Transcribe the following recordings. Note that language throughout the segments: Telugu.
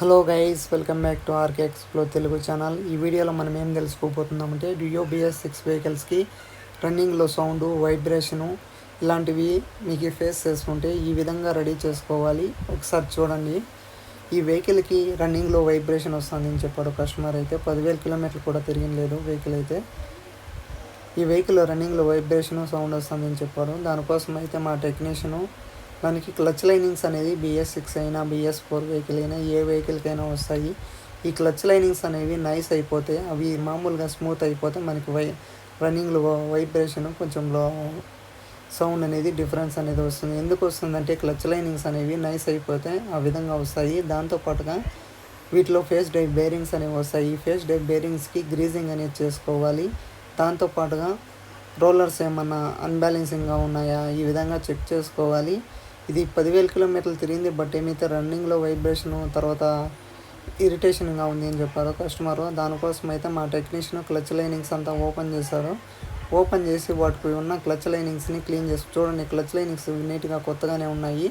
Hello guys, welcome back to RK explore Telugu channel. ఈ వీడియోలో మనం ఏం తెలుసుకోబోతున్నామంటే డియో BS6 వెహికల్స్కి రన్నింగ్లో సౌండ్, వైబ్రేషను ఇలాంటివి మీకు ఫేస్ చేస్తుంటే ఈ విధంగా రెడీ చేసుకోవాలి. ఒకసారి చూడండి. ఈ వెహికల్కి రన్నింగ్లో వైబ్రేషన్ వస్తుందని చెప్పాడు కస్టమర్. అయితే 10,000 కిలోమీటర్లు కూడా తిరిగిలేదు వెహికల్ అయితే. ఈ వెహికల్ రన్నింగ్లో వైబ్రేషను, సౌండ్ వస్తుందని చెప్పాడు. దానికోసం అయితే మా టెక్నీషియను దానికి క్లచ్ లైనింగ్స్ అనేది BS6 అయినా BS4 వెహికల్ అయినా ఏ వెహికల్కైనా వస్తాయి. ఈ క్లచ్ లైనింగ్స్ అనేవి నైస్ అయిపోతే, అవి మామూలుగా స్మూత్ అయిపోతే మనకి రన్నింగ్లో వైబ్రేషన్ కొంచెం సౌండ్ అనేది డిఫరెన్స్ అనేది వస్తుంది. ఎందుకు వస్తుందంటే క్లచ్ లైనింగ్స్ అనేవి నైస్ అయిపోతే ఆ విధంగా వస్తాయి. దాంతోపాటుగా వీటిలో ఫేస్ డ్రైవ్ బేరింగ్స్ అనేవి వస్తాయి. ఈ ఫేస్ డ్రైవ్ బేరింగ్స్కి గ్రీజింగ్ అనేది చేసుకోవాలి. దాంతోపాటుగా రోలర్స్ ఏమన్నా అన్బ్యాలెన్సింగ్గా ఉన్నాయా ఈ విధంగా చెక్ చేసుకోవాలి. ఇది 10,000 కిలోమీటర్లు తిరిగింది. బట్ ఏమైతే రన్నింగ్లో వైబ్రేషను, తర్వాత ఇరిటేషన్గా ఉంది అని చెప్పారు కస్టమరు. దానికోసం అయితే మా టెక్నీషియన్ క్లచ్ లైనింగ్స్ అంతా ఓపెన్ చేశారు. ఓపెన్ చేసి వాటికి ఉన్న క్లచ్ లైనింగ్స్ని క్లీన్ చేసి చూడండి. క్లచ్ లైనింగ్స్ నీట్గా కొత్తగానే ఉన్నాయి.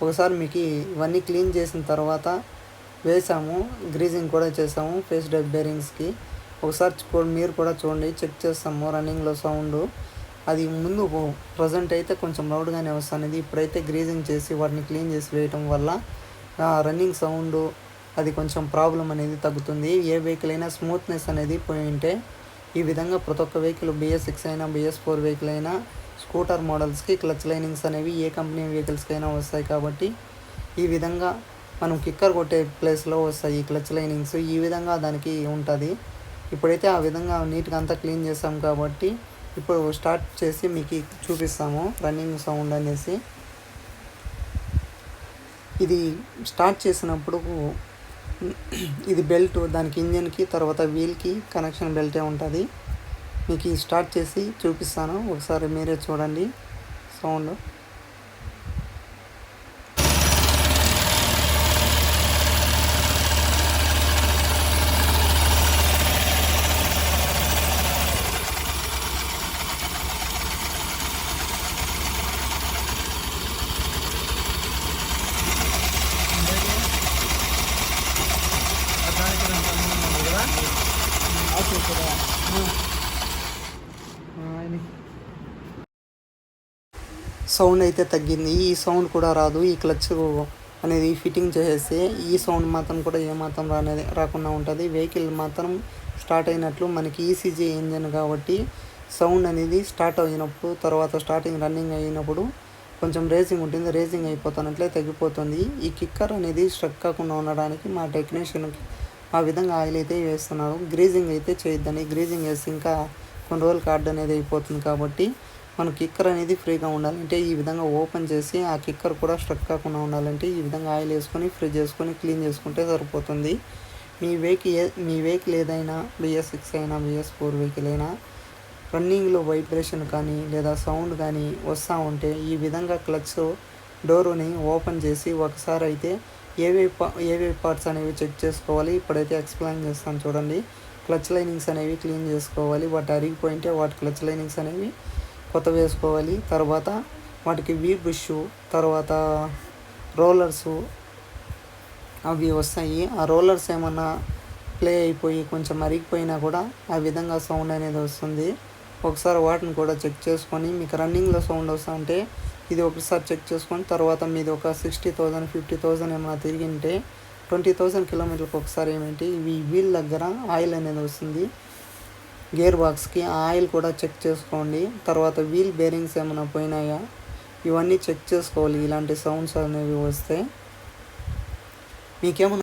ఒకసారి మీకు ఇవన్నీ క్లీన్ చేసిన తర్వాత వేసాము, గ్రీజింగ్ కూడా చేసాము ఫేస్ డ్రైవ్ బేరింగ్స్కి. ఒకసారి మీరు కూడా చూడండి, చెక్ చేస్తాము రన్నింగ్లో సౌండ్. అది ముందు ప్రజెంట్ అయితే కొంచెం లౌడ్గానే వస్తుంది. ఇప్పుడైతే గ్రీజింగ్ చేసి వాటిని క్లీన్ చేసి వేయటం వల్ల రన్నింగ్ సౌండ్ అది కొంచెం ప్రాబ్లం అనేది తగ్గుతుంది. ఏ వెహికల్ అయినా స్మూత్నెస్ అనేది పోయి ఉంటే ఈ విధంగా ప్రతి ఒక్క వెహికల్ BS6 అయినా BS4 వెహికల్ అయినా స్కూటర్ మోడల్స్కి క్లచ్ లైనింగ్స్ అనేవి ఏ కంపెనీ వెహికల్స్కైనా వస్తాయి. కాబట్టి ఈ విధంగా మనం కిక్కర్ కొట్టే ప్లేస్లో వస్తాయి ఈ క్లచ్ లైనింగ్స్. ఈ విధంగా దానికి ఉంటుంది. ఇప్పుడైతే ఆ విధంగా నీట్గా అంతా క్లీన్ చేస్తాం కాబట్టి ఇప్పుడు స్టార్ట్ చేసి మీకు చూపిస్తాము రన్నింగ్ సౌండ్ అనేసి. ఇది స్టార్ట్ చేసినప్పుడు ఇది బెల్ట్ దానికి ఇంజిన్కి తర్వాత వీల్కి కనెక్షన్ బెల్టే ఉంటుంది. మీకు స్టార్ట్ చేసి చూపిస్తాను, ఒకసారి మీరే చూడండి సౌండ్. సౌండ్ అయితే తగ్గింది. ఈ సౌండ్ కూడా రాదు. ఈ క్లచ్ అనేది ఫిట్టింగ్ చేసేస్తే ఈ సౌండ్ మాత్రం కూడా ఏమాత్రం రాకుండా ఉంటుంది. వెహికల్ మాత్రం స్టార్ట్ అయినట్లు మనకి ECG ఇంజన్ కాబట్టి సౌండ్ అనేది స్టార్ట్ అయినప్పుడు, తర్వాత స్టార్టింగ్ రన్నింగ్ అయినప్పుడు కొంచెం రేసింగ్ ఉంటుంది. రేసింగ్ అయిపోతున్నట్లే తగ్గిపోతుంది. ఈ కిక్కర్ అనేది స్ట్రక్ కాకుండా ఉండడానికి మా టెక్నీషియన్కి ఆ విధంగా ఆయిల్ అయితే వేస్తున్నారు. గ్రీజింగ్ అయితే చేయొద్దని, గ్రీజింగ్ వేసి ఇంకా కొన్ని రోజులు కార్డ్ అనేది అయిపోతుంది. కాబట్టి మన కిక్కర్ అనేది ఫ్రీగా ఉండాలంటే ఈ విధంగా ఓపెన్ చేసి ఆ కిక్కర్ కూడా స్ట్రక్ కాకుండా ఉండాలంటే ఈ విధంగా ఆయిల్ వేసుకొని ఫ్రీ చేసుకొని క్లీన్ చేసుకుంటే సరిపోతుంది. మీ వెహికల్ ఏదైనా BS6 అయినా BS4 వెహికల్ అయినా రన్నింగ్లో వైబ్రేషన్ కానీ లేదా సౌండ్ కానీ వస్తూ ఉంటే ఈ విధంగా క్లచ్ డోరుని ఓపెన్ చేసి ఒకసారి అయితే ఏవే పార్ట్స్ అనేవి చెక్ చేసుకోవాలి. ఇప్పుడైతే ఎక్స్ప్లెయిన్ చేస్తాను చూడండి. క్లచ్ లైనింగ్స్ అనేవి క్లీన్ చేసుకోవాలి. వాటి అరిగిపోయింటే వాటి క్లచ్ లైనింగ్స్ అనేవి కొత్త వేసుకోవాలి. తర్వాత వాటికి బుష్, తర్వాత రోలర్సు అవి వస్తాయి. ఆ రోలర్స్ ఏమన్నా ప్లే అయిపోయి కొంచెం అరిగిపోయినా కూడా ఆ విధంగా సౌండ్ అనేది వస్తుంది. ఒకసారి వాటిని కూడా చెక్ చేసుకొని మీకు రన్నింగ్లో సౌండ్ వస్తుంటే ఇది ఒకసారి చెక్ చేసుకొని తర్వాత మీది ఒక 60,000 50,000 ఏమైనా తిరిగింటే 20,000 కిలోమీటర్లకు ఒకసారి ఏమిటి ఈ వీల్ దగ్గర ఆయిల్ అనేది వస్తుంది. గేర్ బాక్స్కి ఆ ఆయిల్ కూడా చెక్ చేసుకోండి. తర్వాత వీల్ బేరింగ్స్ ఏమైనా పోయినాయా ఇవన్నీ చెక్ చేసుకోవాలి. ఇలాంటి సౌండ్స్ అనేవి వస్తే మీకేమన్నా